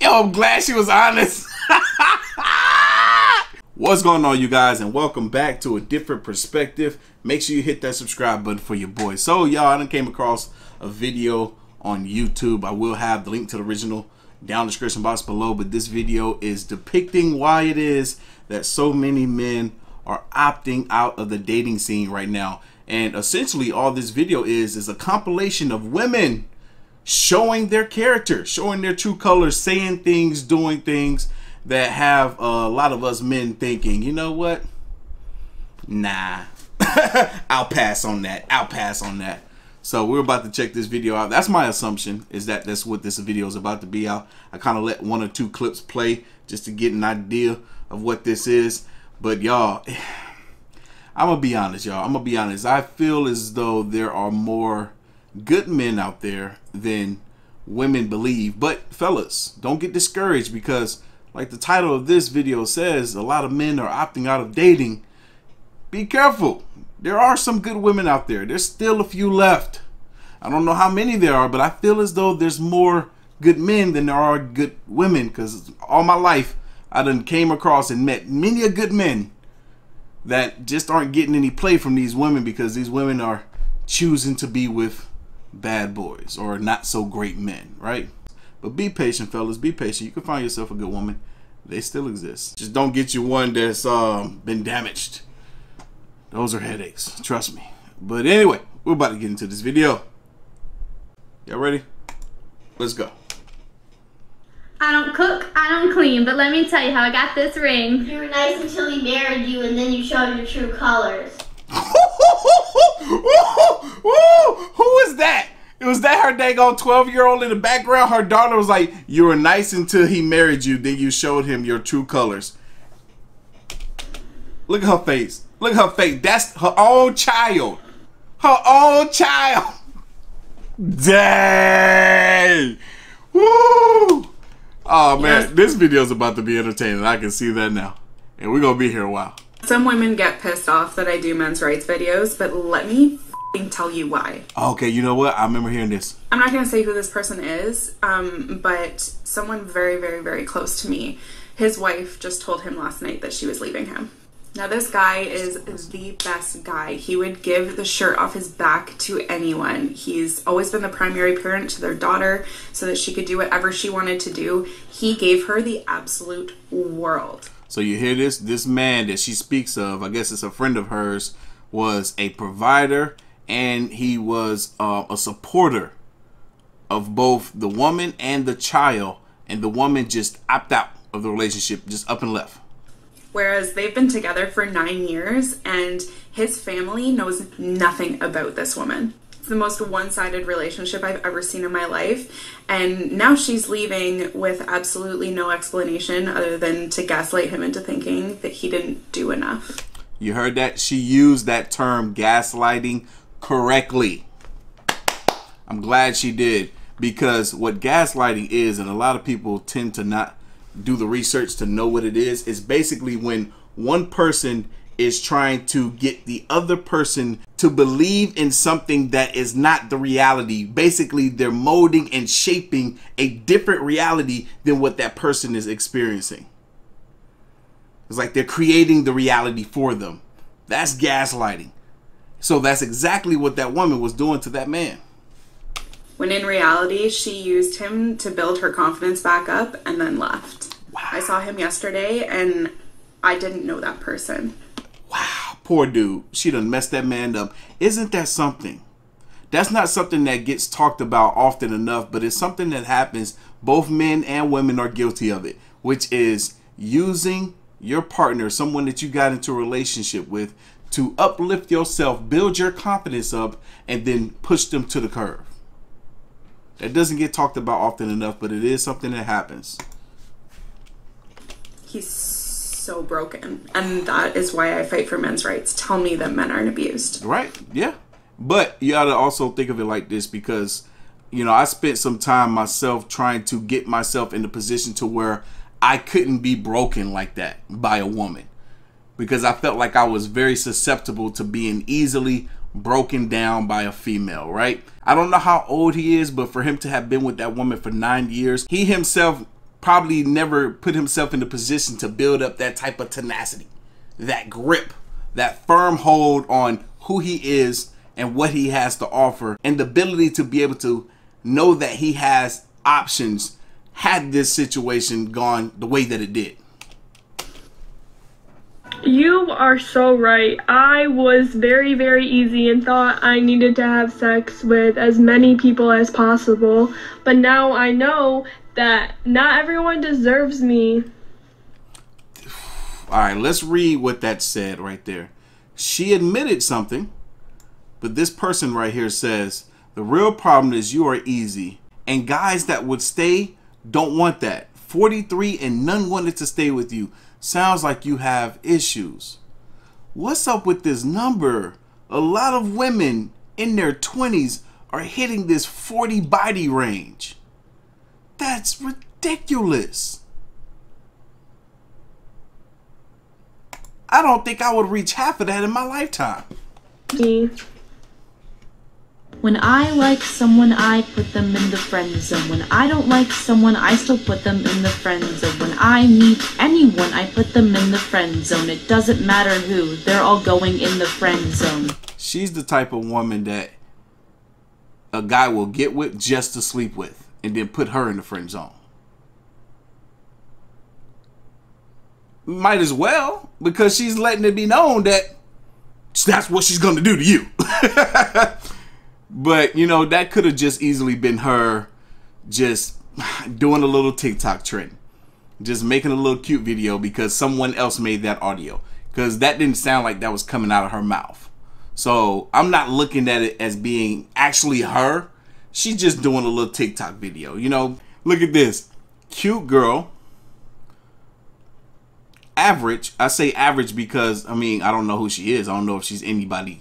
Yo, I'm glad she was honest. What's going on, you guys, and welcome back to A Different Perspective. Make sure you hit that subscribe button for your boy. So y'all, I done came across a video on YouTube. I will have the link to the original down in the description box below, but this video is depicting why it is that so many men are opting out of the dating scene right now. And essentially all this video is a compilation of women showing their character, showing their true colors, saying things, doing things that have a lot of us men thinking, you know what? Nah, I'll pass on that. I'll pass on that. So we're about to check this video out. That's my assumption, is that that's what this video is about to be out. I kind of let one or two clips play just to get an idea of what this is. But y'all, I'm gonna be honest, y'all. I'm gonna be honest. I feel as though there are more good men out there than women believe. But fellas, don't get discouraged, because like the title of this video says, a lot of men are opting out of dating. Be careful. There are some good women out there. There's still a few left. I don't know how many there are, but I feel as though there's more good men than there are good women, because all my life I done came across and met many a good men that just aren't getting any play from these women, because these women are choosing to be with bad boys or not so great men, right? But be patient, fellas. Be patient. You can find yourself a good woman. They still exist. Just don't get you one that's been damaged. Those are headaches, trust me. But anyway, we're about to get into this video. Y'all ready? Let's go. I don't cook, I don't clean, but let me tell you how I got this ring. You were nice until he married you, and then you showed your true colors. Who is that? Was that her daggone 12-year-old in the background? Her daughter was like, you were nice until he married you, then you showed him your true colors. Look at her face. Look at her face. That's her own child. Her own child. Dang. Woo. Oh, man. This video is about to be entertaining. I can see that now. And we're going to be here a while. Some women get pissed off that I do men's rights videos, but let me tell you why. Okay, you know what? I remember hearing this. I'm not going to say who this person is, but someone very, very, very close to me. His wife just told him last night that she was leaving him. Now, this guy is the best guy. He would give the shirt off his back to anyone. He's always been the primary parent to their daughter so that she could do whatever she wanted to do. He gave her the absolute world. So you hear this? This man that she speaks of, I guess it's a friend of hers, was a provider, and he was a supporter of both the woman and the child, and the woman just opted out of the relationship, just up and left. Whereas they've been together for 9 years, and his family knows nothing about this woman. It's the most one-sided relationship I've ever seen in my life, and now she's leaving with absolutely no explanation other than to gaslight him into thinking that he didn't do enough. You heard that? She used that term gaslighting correctly. I'm glad she did, because what gaslighting is, and a lot of people tend to not do the research to know what it is basically when one person is trying to get the other person to believe in something that is not the reality. Basically, they're molding and shaping a different reality than what that person is experiencing. It's like they're creating the reality for them. That's gaslighting. So that's exactly what that woman was doing to that man. When in reality, she used him to build her confidence back up and then left. Wow. I saw him yesterday and I didn't know that person. Wow, poor dude. She done messed that man up. Isn't that something? That's not something that gets talked about often enough, but it's something that happens. Both men and women are guilty of it, which is using your partner, someone that you got into a relationship with, to uplift yourself, build your confidence up, and then push them to the curve. That doesn't get talked about often enough, but it is something that happens. He's so broken, and that is why I fight for men's rights. Tell me that men aren't abused. Right, yeah. But you gotta also think of it like this, because, you know, I spent some time myself trying to get myself in a position to where I couldn't be broken like that by a woman, because I felt like I was very susceptible to being easily broken down by a female, right? I don't know how old he is, but for him to have been with that woman for 9 years, he himself probably never put himself in the position to build up that type of tenacity, that grip, that firm hold on who he is and what he has to offer, and the ability to be able to know that he has options had this situation gone the way that it did. You are so right. I was very, very easy and thought I needed to have sex with as many people as possible. But now I know that not everyone deserves me. All right, let's read what that said right there. She admitted something, but this person right here says, the real problem is you are easy. And guys that would stay don't want that. 43 and none wanted to stay with you. Sounds like you have issues. What's up with this number? A lot of women in their 20s are hitting this 40 body range. That's ridiculous. I don't think I would reach half of that in my lifetime. Me. When I like someone, I put them in the friend zone. When I don't like someone, I still put them in the friend zone. When I meet anyone, I put them in the friend zone. It doesn't matter who, they're all going in the friend zone. She's the type of woman that a guy will get with just to sleep with and then put her in the friend zone. Might as well, because she's letting it be known that that's what she's going to do to you. But, you know, that could have just easily been her just doing a little TikTok trend. Just making a little cute video because someone else made that audio. Because that didn't sound like that was coming out of her mouth. So I'm not looking at it as being actually her. She's just doing a little TikTok video. You know, look at this. Cute girl. Average. I say average because, I mean, I don't know who she is. I don't know if she's anybody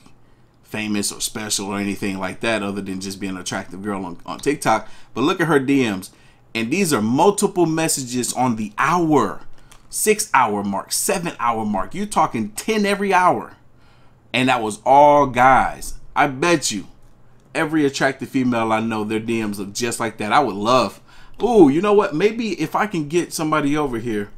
famous or special or anything like that other than just being an attractive girl on TikTok. But look at her DMs. And these are multiple messages on the hour. 6 hour mark, 7 hour mark. You're talking 10 every hour. And that was all guys. I bet you every attractive female I know, their DMs look just like that. I would love. Ooh, you know what? Maybe if I can get somebody over here.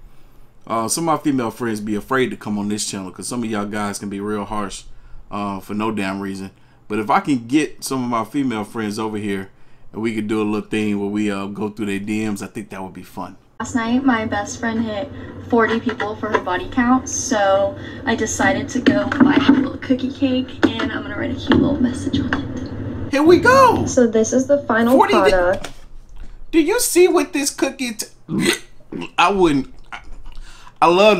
Some of my female friends be afraid to come on this channel because some of y'all guys can be real harsh for no damn reason. But if I can get some of my female friends over here and we could do a little thing where we go through their DMs, I think that would be fun. Last night, my best friend hit 40 people for her body count, so I decided to go buy her a little cookie cake, and I'm gonna write a cute little message on it. Here we go! So this is the final product. Do you see what this cookie... I wouldn't... I love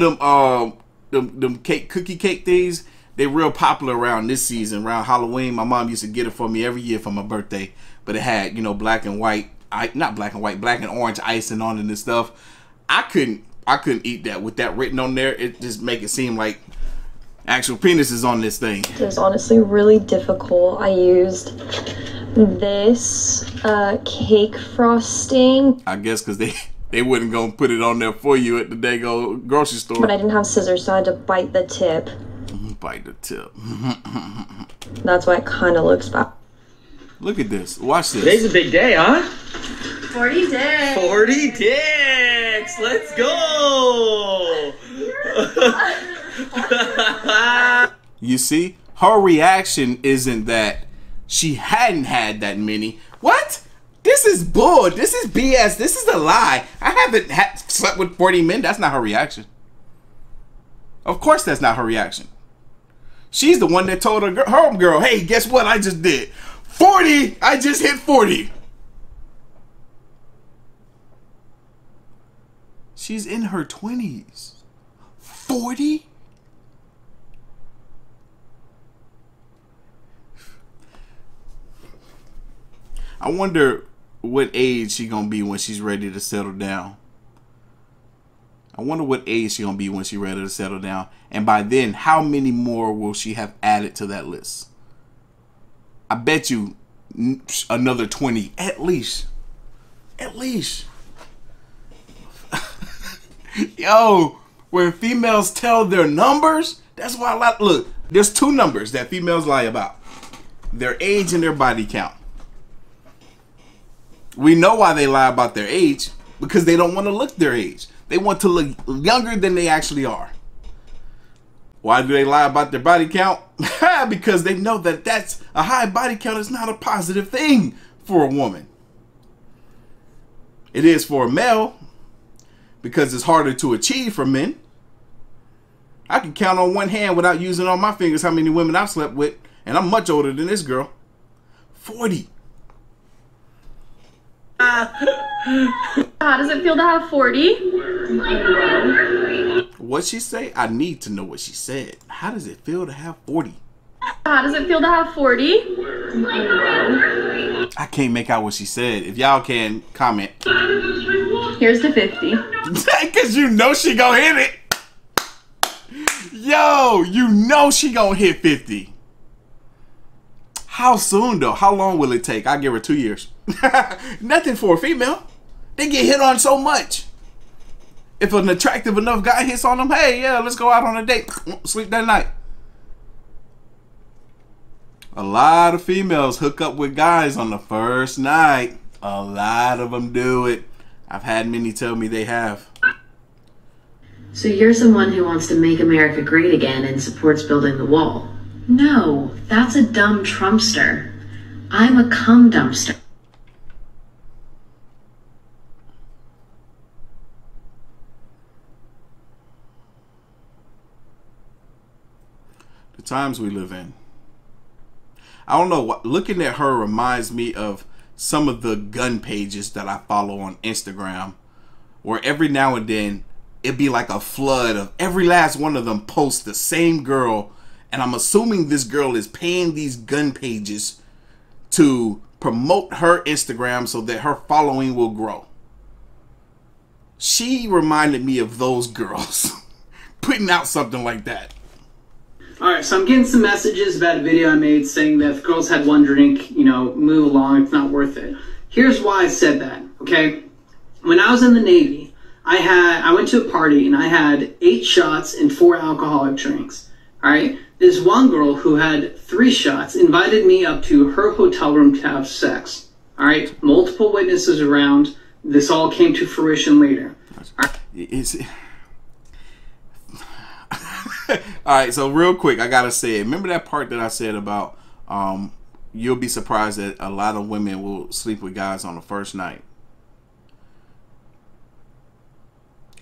them cookie cake things. They're real popular around this season, around Halloween. My mom used to get it for me every year for my birthday. But it had, you know, black and white, not black and white, black and orange icing on it and stuff. I couldn't eat that with that written on there. It just make it seem like actual penises on this thing. It was honestly really difficult. I used this cake frosting. I guess because they wouldn't go put it on there for you at the Dago grocery store. But I didn't have scissors, so I had to bite the tip. Bite the tip. That's why it kind of looks bad. Look at this. Watch this. Today's a big day, huh? 40 dicks. 40 dicks. Let's go. You see, her reaction isn't that she hadn't had that many. What? This is bull. This is BS. This is a lie. I haven't slept with 40 men. That's not her reaction. Of course that's not her reaction. She's the one that told her homegirl, hey, guess what I just did? 40! I just hit 40. She's in her 20s. 40? I wonder what age she gonna be when she's ready to settle down. I wonder what age she gonna be when she's ready to settle down. And by then, how many more will she have added to that list? I bet you another 20, at least. At least. Yo, when females tell their numbers, that's why look, there's two numbers that females lie about. Their age and their body count. We know why they lie about their age. because they don't want to look their age. They want to look younger than they actually are. Why do they lie about their body count? Because they know that that's a high body count is not a positive thing for a woman. It is for a male because it's harder to achieve for men. I can count on one hand without using all my fingers how many women I've slept with, and I'm much older than this girl. 40. How does it feel to have 40? What'd she say? I need to know what she said. How does it feel to have 40? How does it feel to have 40? I can't make out what she said. If y'all can, comment. Here's the 50. Because you know she gonna hit it. Yo, you know she gonna hit 50. How soon though? How long will it take? I give her 2 years. Nothing for a female. They get hit on so much. If an attractive enough guy hits on them, hey, yeah, let's go out on a date. Sleep that night. A lot of females hook up with guys on the first night. A lot of them do it. I've had many tell me they have. So you're someone who wants to make America great again and supports building the wall. No, that's a dumb Trumpster. I'm a cum dumpster. The times we live in. I don't know what looking at her reminds me of some of the gun pages that I follow on Instagram, where every now and then it'd be like a flood of every last one of them post the same girl, and I'm assuming this girl is paying these gun pages to promote her Instagram so that her following will grow. She reminded me of those girls putting out something like that. Alright, so I'm getting some messages about a video I made saying that if girls had one drink, you know, move along, it's not worth it. Here's why I said that, okay? When I was in the Navy, I went to a party and I had 8 shots and 4 alcoholic drinks. Alright? This one girl who had 3 shots invited me up to her hotel room to have sex. Alright? Multiple witnesses around. This all came to fruition later. Alright, so real quick, I gotta say, remember that part that I said about you'll be surprised that a lot of women will sleep with guys on the first night.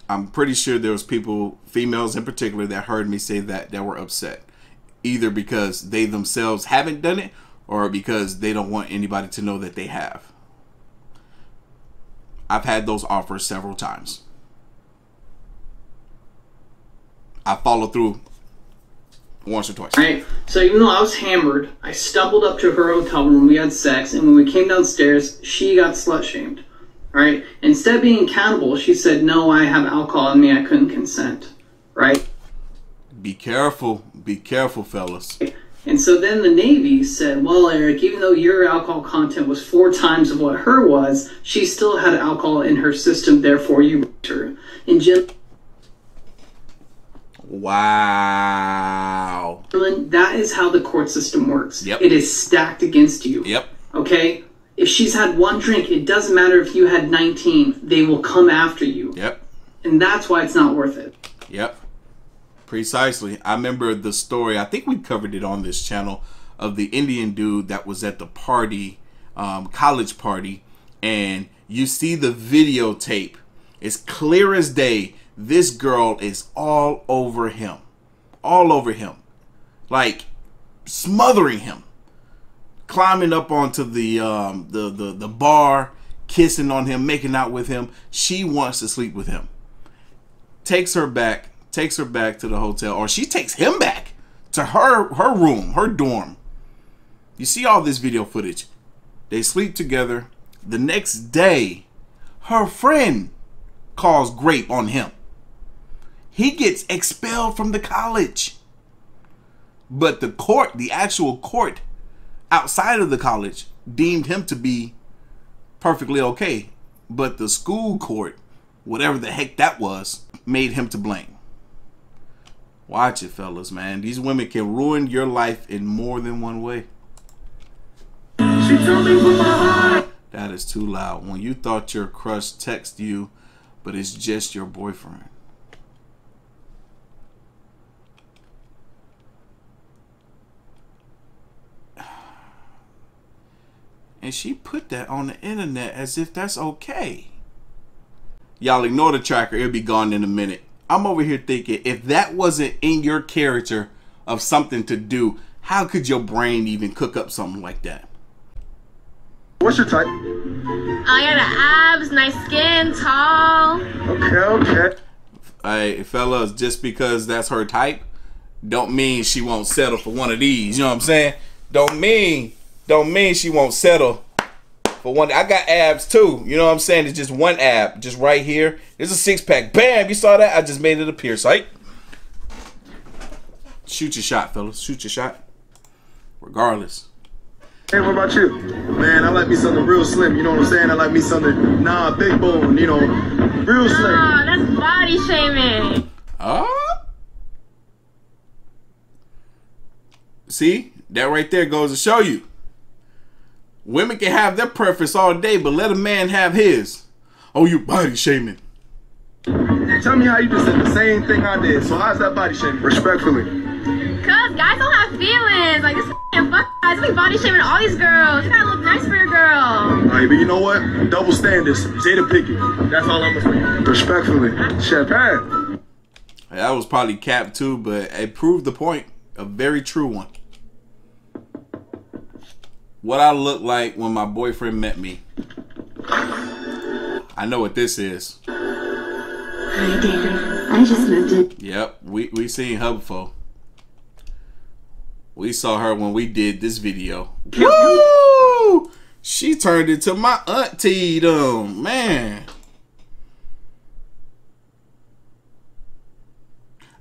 I'm pretty sure there was people, females in particular, that heard me say that were upset. Either because they themselves haven't done it or because they don't want anybody to know that they have. I've had those offers several times. I followed through once or twice. Right. So even though I was hammered, I stumbled up to her hotel room, we had sex, and when we came downstairs, she got slut-shamed. Right? Instead of being accountable, she said, no, I have alcohol in me, I couldn't consent. Right? Be careful, fellas. And so then the Navy said, well, Eric, even though your alcohol content was 4 times of what her was, she still had alcohol in her system, therefore you raped her. And Jim... Wow. That is how the court system works. Yep. It is stacked against you. Yep. Okay? If she's had 1 drink, it doesn't matter if you had 19. They will come after you. Yep. And that's why it's not worth it. Yep. Precisely. I remember the story, I think we covered it on this channel, of the Indian dude that was at the party, college party, and you see the videotape. It's clear as day. This girl is all over him. All over him. Like smothering him. Climbing up onto the bar, kissing on him, making out with him. She wants to sleep with him. Takes her back to the hotel, or she takes him back to her room, her dorm. You see all this video footage. They sleep together. The next day, her friend calls grape on him. He gets expelled from the college. But the court, the actual court outside of the college, deemed him to be perfectly okay. But the school court, whatever the heck that was, made him to blame. Watch it, fellas, man. These women can ruin your life in more than one way. She told me from my heart. That is too loud. When you thought your crush texted you, but it's just your boyfriend. And she put that on the internet as if that's okay. Y'all ignore the tracker. It'll be gone in a minute. I'm over here thinking, if that wasn't in your character of something to do, how could your brain even cook up something like that? What's your type? I got the abs, nice skin, tall. Okay. Hey, fellas, just because that's her type, don't mean she won't settle for one of these. You know what I'm saying? Don't mean she won't settle for one. I got abs too. You know what I'm saying? It's just one ab, just right here. There's a 6-pack. Bam! You saw that? I just made it appear. Sight. Shoot your shot, fellas. Shoot your shot. Regardless. Hey, what about you? Man, I like me something real slim. You know what I'm saying? I like me something big bone. You know, real slim. Oh, that's body shaming. See, that right there goes to show you. Women can have their preference all day, but let a man have his. Oh, you body shaming. Tell me how you just said the same thing I did. So how's that body shaming? Respectfully. Cause guys don't have feelings. Like this fuck guys, we body shaming all these girls. You gotta look nice for your girl. Alright, but you know what? Double standards. Jada Pinkett. That's all I'm gonna say. Respectfully. Champagne. That was probably cap too, but it proved the point. A very true one. What I look like when my boyfriend met me. I know what this is. Hi, Dad. I just moved in. Yep, we seen her before. We saw her when we did this video. Woo! She turned into my auntie, though, man.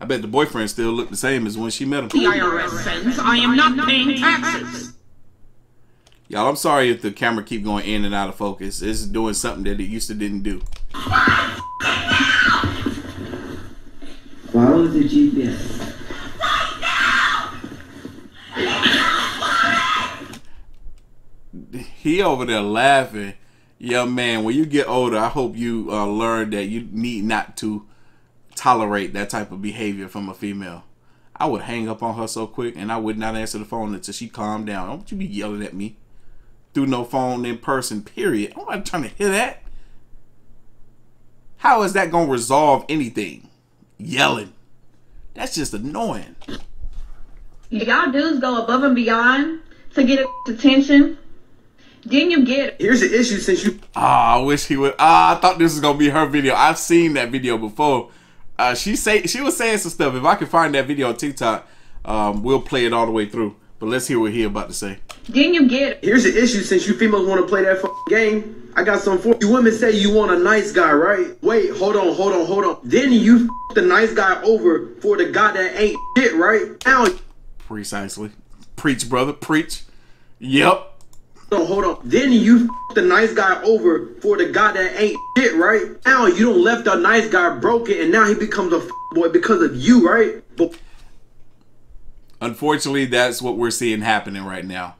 I bet the boyfriend still looked the same as when she met him. The IRS sends, I am not paying taxes. Y'all, I'm sorry if the camera keep going in and out of focus. It's doing something that it used to didn't do. Follow the GPS. He over there laughing. Young man, when you get older, I hope you learn that you need not to tolerate that type of behavior from a female. I would hang up on her so quick, and I would not answer the phone until she calmed down. Don't you be yelling at me through no phone in person, period. I'm not trying to hear that. How is that going to resolve anything? Yelling. That's just annoying. Y'all dudes go above and beyond to get attention. Then you get it. Here's the issue since you... I wish he would... I thought this was going to be her video. I've seen that video before. She was saying some stuff. If I can find that video on TikTok, we'll play it all the way through. But let's hear what he about to say. Then you get it. Here's the issue since you females want to play that game. I got something for you. Women say you want a nice guy, right? Wait, hold on. Then you the nice guy over for the guy that ain't shit, right? Now... Precisely. Preach, brother. Preach. Yep. Hold on. Then you the nice guy over for the guy that ain't shit, right? Now you don't left the nice guy broken and now he becomes a boy because of you, right? But unfortunately, that's what we're seeing happening right now.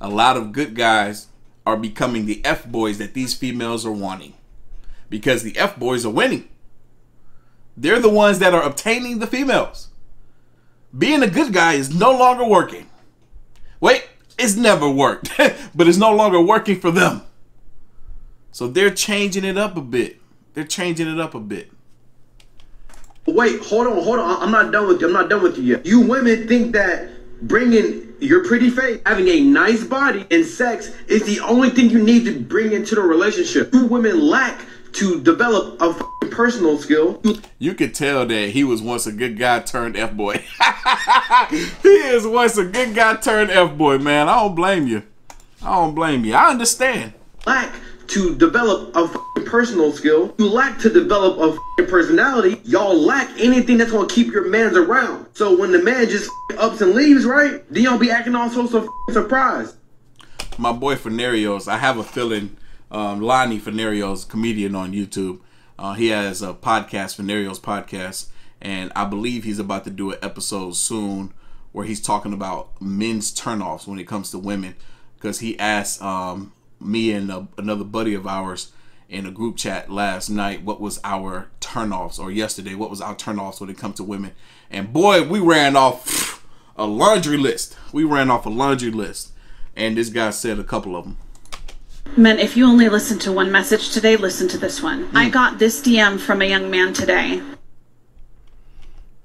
A lot of good guys are becoming the F-boys that these females are wanting. Because the F-boys are winning. They're the ones that are obtaining the females. Being a good guy is no longer working. Wait, it's never worked. But it's no longer working for them. So they're changing it up a bit. Wait, hold on. I'm not done with you yet. You women think that bringing your pretty face, having a nice body, and sex is the only thing you need to bring into the relationship. You women lack to develop a personal skill. You could tell that he was once a good guy turned F-boy. He is once a good guy turned F-boy, man. I don't blame you. I understand. Lack to develop a personal skill. You lack to develop a personality. Y'all lack anything that's gonna keep your mans around. So when the man just ups and leaves, right? Then y'all be acting all sorts of surprised. My boy Fenarios, I have a feeling, Lonnie Fenarios, comedian on YouTube. He has a podcast, Fenarios Podcast, and I believe he's about to do an episode soon where he's talking about men's turnoffs when it comes to women, because he asked me and another buddy of ours in a group chat last night what was our turnoffs, or yesterday, what was our turnoffs when it comes to women. And boy, we ran off a laundry list. And this guy said a couple of them. Men, if you only listen to one message today, listen to this one. I got this DM from a young man today.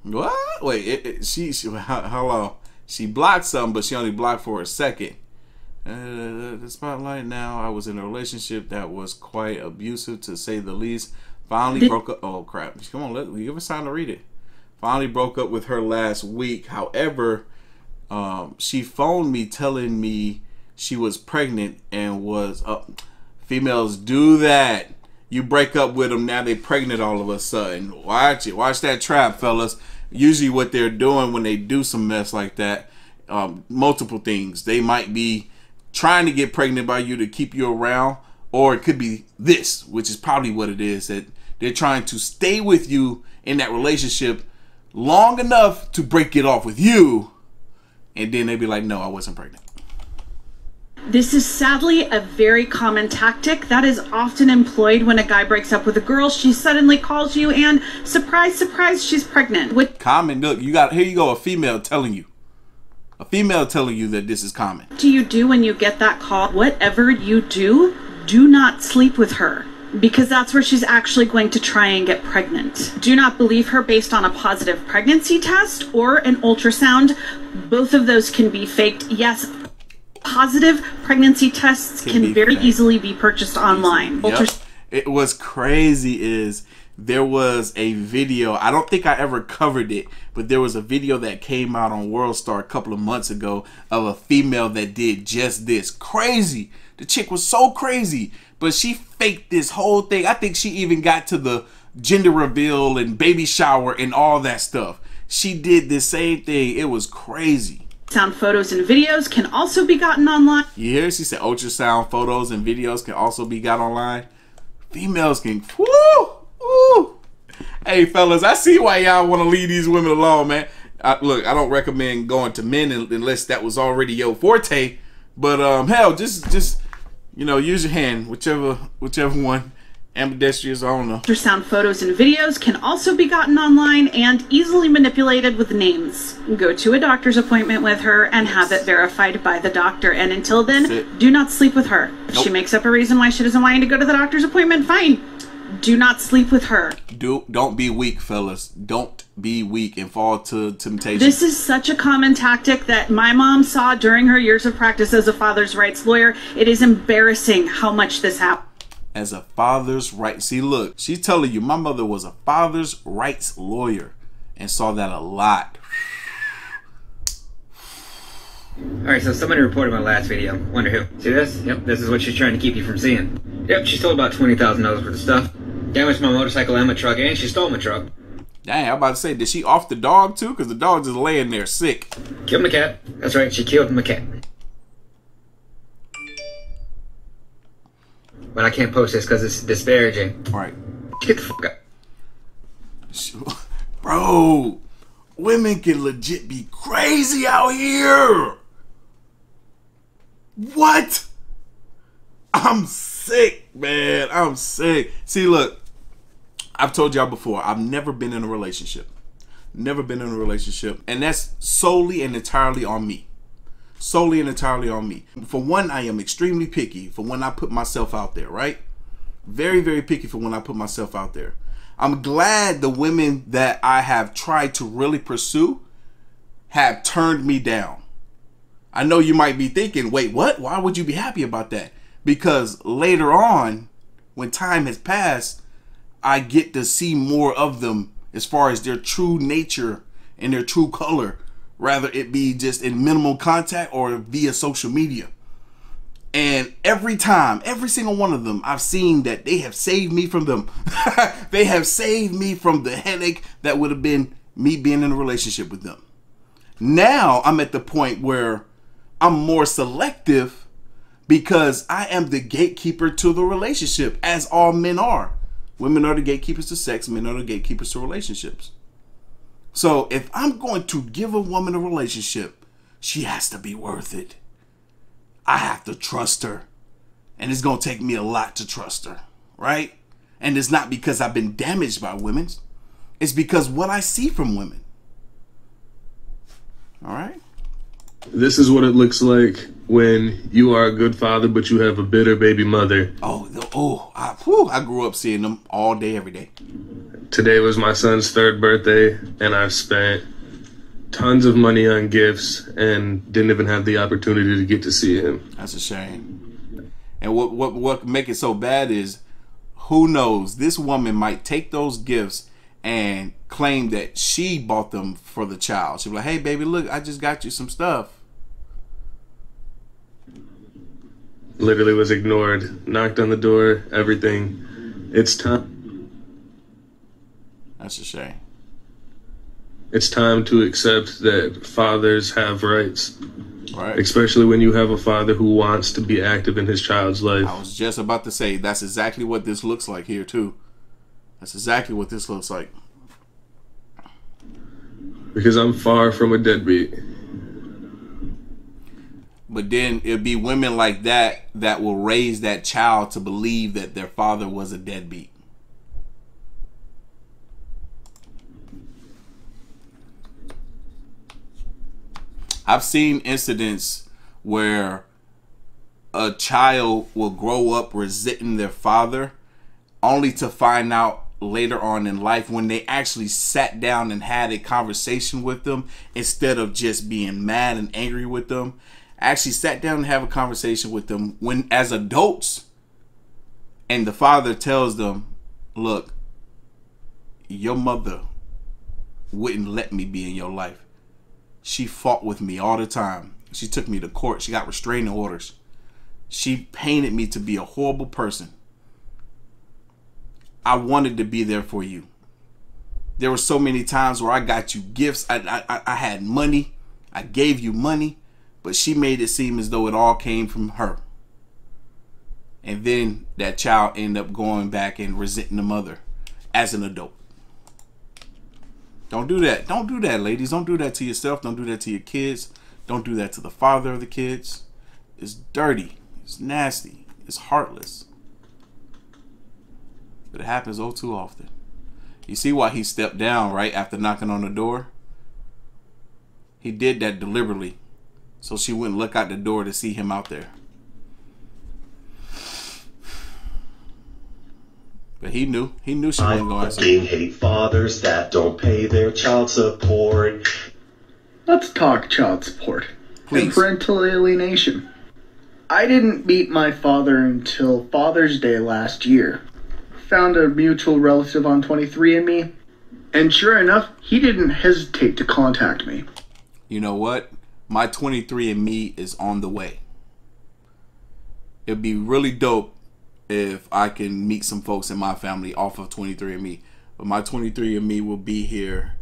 What? Wait, hello. She blocked something, but she only blocked for a second. The spotlight now. I was in a relationship that was quite abusive, to say the least. Finally broke up. Oh, crap. Come on, give us time to read it. Finally broke up with her last week. However, she phoned me telling me she was pregnant and was females do that. You break up with them, now they pregnant all of a sudden. Watch it. Watch that trap, fellas. Usually what they're doing when they do some mess like that, multiple things. They might be trying to get pregnant by you to keep you around, or it could be this, which is probably what it is, that they're trying to stay with you in that relationship long enough to break it off with you, and then they be like, no, I wasn't pregnant. This is sadly a very common tactic that is often employed when a guy breaks up with a girl. She suddenly calls you and surprise, surprise, she's pregnant. Common. Look, here you go, a female telling you. A female telling you that this is common. What do you do when you get that call? Whatever you do, do not sleep with her, because that's where she's actually going to try and get pregnant. Do not believe her based on a positive pregnancy test or an ultrasound. Both of those can be faked. Yes, positive pregnancy tests can very easily be purchased online. Yep. It was crazy is there was a video, I don't think I ever covered it, but there was a video that came out on WorldStar a couple of months ago of a female that did just this. Crazy. The chick was so crazy, but she faked this whole thing. I think she even got to the gender reveal and baby shower and all that stuff. She did the same thing. It was crazy. Sound photos and videos can also be gotten online. You hear? She said ultrasound photos and videos can also be got online. Females can, woo, woo. Hey fellas, I see why y'all want to leave these women alone, man. Look, I don't recommend going to men unless that was already your forte. But hell, just you know, use your hand, whichever one. Ambidextrous, I don't know. Ultrasound photos and videos can also be gotten online and easily manipulated with names. Go to a doctor's appointment with her and have it verified by the doctor. And until then, do not sleep with her. If she makes up a reason why she doesn't want you to go to the doctor's appointment, fine. Do not sleep with her. Don't be weak, fellas. Don't be weak and fall to temptation. This is such a common tactic that my mom saw during her years of practice as a father's rights lawyer. It is embarrassing how much this happens. As a father's right. See, look, she's telling you my mother was a father's rights lawyer and saw that a lot. Alright, so somebody reported my last video. Wonder who. See this? Yep, this is what she's trying to keep you from seeing. Yep, she stole about $20,000 worth of stuff. Damaged my motorcycle and my truck, and she stole my truck. Dang, I'm about to say, did she off the dog too? Because the dog just laying there sick. Killed my cat. That's right, she killed my cat. But I can't post this because it's disparaging. Right. Get the fuck up. Bro, women can legit be crazy out here. What? I'm sick, man. I'm sick. See, look, I've told y'all before, I've never been in a relationship. Never been in a relationship. And that's solely and entirely on me. Solely and entirely on me. For one, I am extremely picky for when I put myself out there, right? Very, very picky for when I put myself out there. I'm glad the women that I have tried to really pursue have turned me down. I know you might be thinking, wait, what? Why would you be happy about that? Because later on, when time has passed, I get to see more of them as far as their true nature and their true color. Rather it be just in minimal contact or via social media. And every time, every single one of them, I've seen that they have saved me from them. They have saved me from the headache that would have been me being in a relationship with them. Now I'm at the point where I'm more selective because I am the gatekeeper to the relationship, as all men are. Women are the gatekeepers to sex, men are the gatekeepers to relationships. So if I'm going to give a woman a relationship, she has to be worth it. I have to trust her. And it's going to take me a lot to trust her, right? And it's not because I've been damaged by women. It's because what I see from women. All right? This is what it looks like when you are a good father, but you have a bitter baby mother. I grew up seeing them all day, every day. Today was my son's 3rd birthday, and I've spent tons of money on gifts and didn't even have the opportunity to get to see him. That's a shame. And what make it so bad is, who knows, this woman might take those gifts and claim that she bought them for the child. She'll be like, hey baby, look, I just got you some stuff. Literally was ignored, knocked on the door, everything. It's time. That's a shame. It's time to accept that fathers have rights. Right. Especially when you have a father who wants to be active in his child's life. I was just about to say, that's exactly what this looks like here too. That's exactly what this looks like. Because I'm far from a deadbeat. But then it'll be women like that that will raise that child to believe that their father was a deadbeat. I've seen incidents where a child will grow up resenting their father, only to find out later on in life when they actually sat down and had a conversation with them, instead of just being mad and angry with them, actually sat down and have a conversation with them when as adults, and the father tells them, look, your mother wouldn't let me be in your life. She fought with me all the time. She took me to court. She got restraining orders. She painted me to be a horrible person. I wanted to be there for you. There were so many times where I got you gifts. I had money. I gave you money. But she made it seem as though it all came from her. And then that child ended up going back and resenting the mother as an adult. Don't do that. Don't do that, ladies. Don't do that to yourself. Don't do that to your kids. Don't do that to the father of the kids. It's dirty. It's nasty. It's heartless. But it happens all too often. You see why he stepped down right after knocking on the door? He did that deliberately, so she wouldn't look out the door to see him out there. But he knew she wasn't going to. I hate fathers that don't pay their child support. Let's talk child support. Please. And parental alienation. I didn't meet my father until Father's Day last year. Found a mutual relative on 23andMe, and sure enough, he didn't hesitate to contact me. You know what? My 23andMe is on the way. It'd be really dope if I can meet some folks in my family off of 23andMe. But my 23andMe will be here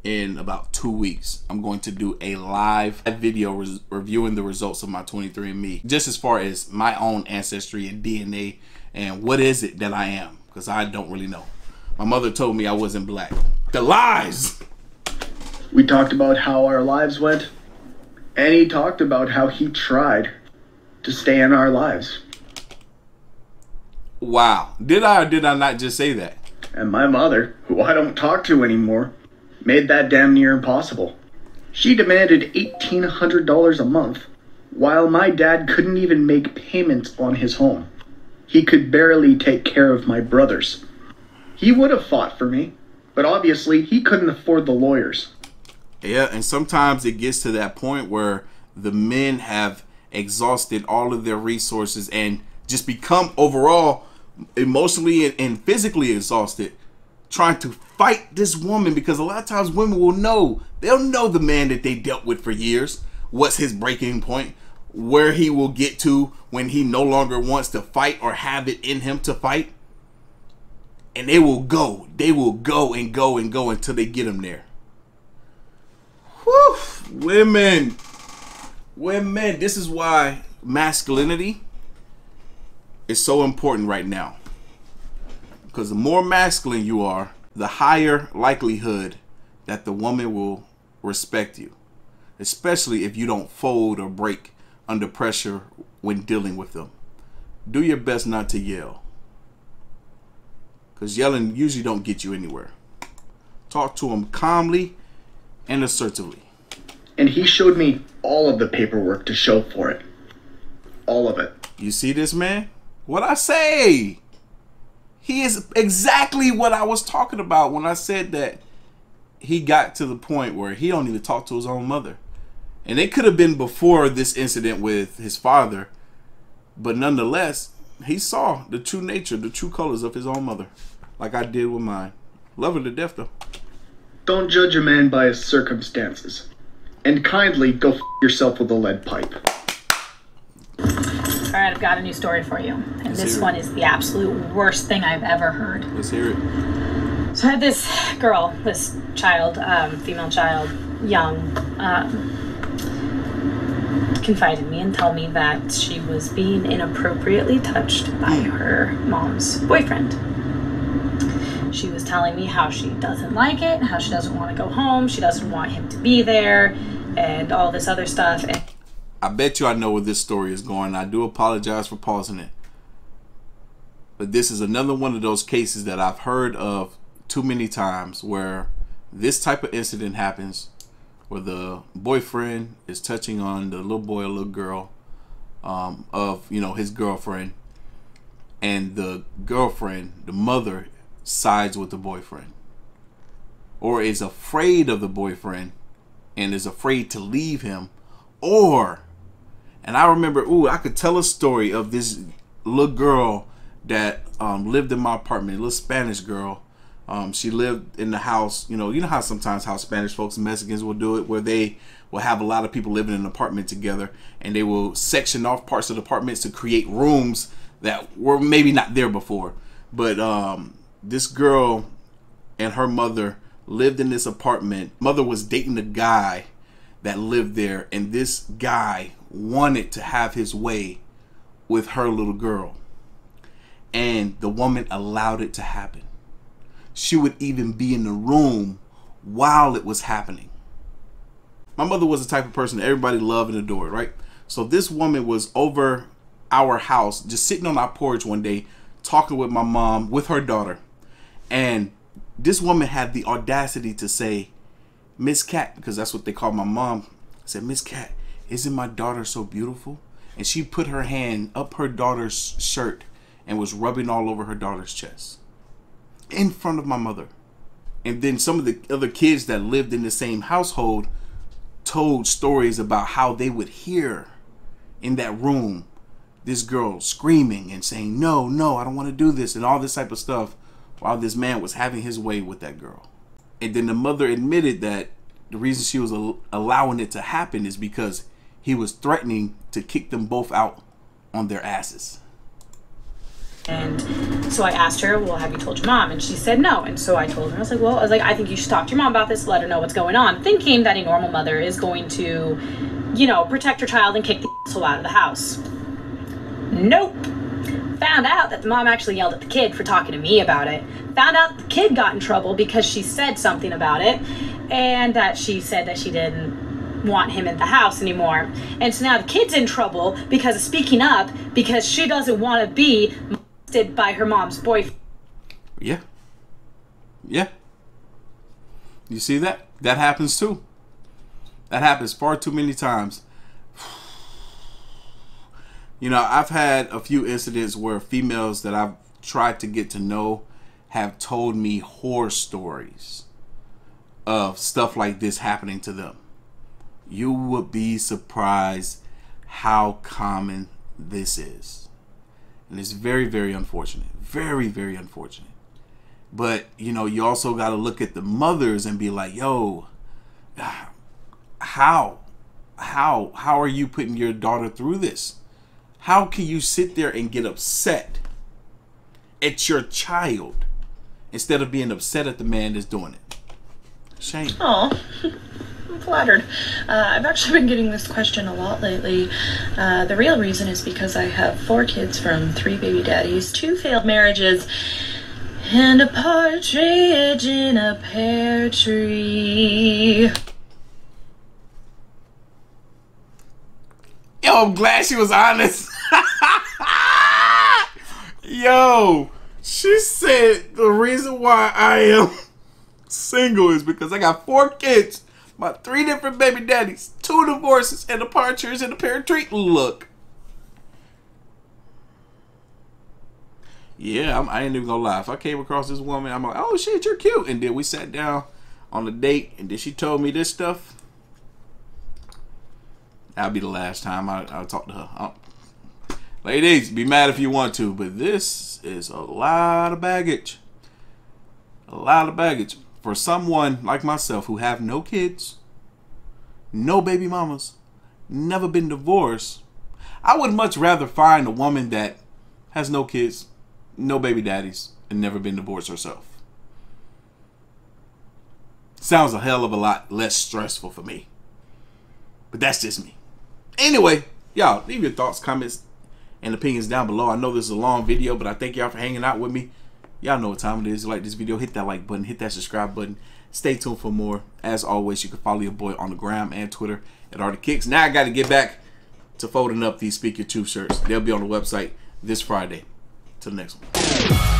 in about 2 weeks. I'm going to do a live video reviewing the results of my 23andMe, just as far as my own ancestry and DNA and what is it that I am, because I don't really know. My mother told me I wasn't black. The lies! We talked about how our lives went, and he talked about how he tried to stay in our lives. Wow. Did I or did I not just say that? And my mother, who I don't talk to anymore, made that damn near impossible. She demanded $1,800 a month, while my dad couldn't even make payments on his home. He could barely take care of my brothers. He would have fought for me, but obviously he couldn't afford the lawyers. Yeah, and sometimes it gets to that point where the men have exhausted all of their resources and just become overall emotionally and physically exhausted trying to fight this woman, because a lot of times women will know, they'll know the man that they dealt with for years, what's his breaking point, where he will get to when he no longer wants to fight or have it in him to fight. And they will go and go until they get him there. Whew, women, this is why masculinity is so important right now. Because the more masculine you are, the higher likelihood that the woman will respect you. Especially if you don't fold or break under pressure when dealing with them. do your best not to yell. Because yelling usually don't get you anywhere. Talk to him calmly and assertively. And he showed me all of the paperwork to show for it. All of it. You see this, man? What I say? He is exactly what I was talking about when I said that he got to the point where he don't even talk to his own mother. And it could have been before this incident with his father, but nonetheless, he saw the true nature, the true colors of his own mother, like I did with mine. Love her to death, though. Don't judge a man by his circumstances. And kindly go f yourself with a lead pipe. All right, I've got a new story for you. And this one is the absolute worst thing I've ever heard. Let's hear it. So I had this girl, this child, female child, young, confide in me and tell me that she was being inappropriately touched by her mom's boyfriend. She was telling me how she doesn't like it, how she doesn't want to go home, she doesn't want him to be there, and all this other stuff. And I bet you I know where this story is going. I do apologize for pausing it. But this is another one of those cases that I've heard of too many times where this type of incident happens, where the boyfriend is touching on the little boy or little girl of, you know, his girlfriend, and the girlfriend, the mother, sides with the boyfriend, or is afraid of the boyfriend and is afraid to leave him. Or, and I remember, I could tell a story of this little girl that lived in my apartment, a little Spanish girl. She lived in the house, you know how sometimes how Spanish folks and Mexicans will do it, where they will have a lot of people living in an apartment together, and they will section off parts of the apartments to create rooms that were maybe not there before. But this girl and her mother lived in this apartment. Mother was dating a guy that lived there, and this guy wanted to have his way with her little girl, and the woman allowed it to happen. She would even be in the room while it was happening. My mother was the type of person that everybody loved and adored, right? So this woman was over our house, just sitting on our porch one day, talking with my mom, with her daughter. And this woman had the audacity to say, "Miss Cat," because that's what they call my mom, said, "Miss Cat, isn't my daughter so beautiful?" And she put her hand up her daughter's shirt and was rubbing all over her daughter's chest in front of my mother. And then some of the other kids that lived in the same household told stories about how they would hear in that room this girl screaming and saying, "No, no, I don't want to do this," and all this type of stuff, while this man was having his way with that girl. And then the mother admitted that the reason she was allowing it to happen is because he was threatening to kick them both out on their asses. And so I asked her, "Well, have you told your mom?" And she said no. And so I told her, I was like, I think you should talk to your mom about this, let her know what's going on, thinking that a normal mother is going to, you know, protect her child and kick the asshole out of the house. Nope. Found out that the mom actually yelled at the kid for talking to me about it. Found out the kid got in trouble because she said something about it, and that she said that she didn't want him in the house anymore. And so now the kid's in trouble because of speaking up, because she doesn't want to be molested by her mom's boyfriend. Yeah. Yeah. You see that? That happens too. That happens far too many times. You know, I've had a few incidents where females that I've tried to get to know have told me horror stories of stuff like this happening to them. You would be surprised how common this is. And it's very, very unfortunate. Very, very unfortunate. But, you know, you also got to look at the mothers and be like, yo, how are you putting your daughter through this? How can you sit there and get upset at your child instead of being upset at the man that's doing it? Shame. Oh, I'm flattered. I've actually been getting this question a lot lately. The real reason is because I have 4 kids from 3 baby daddies, 2 failed marriages, and a partridge in a pear tree. Yo, I'm glad she was honest. Yo, she said the reason why I am single is because I got 4 kids, my 3 different baby daddies, 2 divorces, and a partridge in a pear tree. Look. Yeah, I ain't even gonna lie. If I came across this woman, I'm like, oh shit, you're cute. And then we sat down on a date, and then she told me this stuff. That'll be the last time I'll talk to her. Ladies, be mad if you want to, but this is a lot of baggage. A lot of baggage. For someone like myself who have no kids, no baby mamas, never been divorced, I would much rather find a woman that has no kids, no baby daddies, and never been divorced herself. Sounds a hell of a lot less stressful for me. But that's just me. Anyway, y'all, leave your thoughts, comments, and opinions down below. I know this is a long video, but I thank y'all for hanging out with me. Y'all know what time it is. If you like this video, hit that like button, hit that subscribe button. Stay tuned for more. As always, you can follow your boy on the gram and Twitter at Art of Kicks. Now I got to get back to folding up these Speak Your Truth shirts. They'll be on the website this Friday. Till the next one.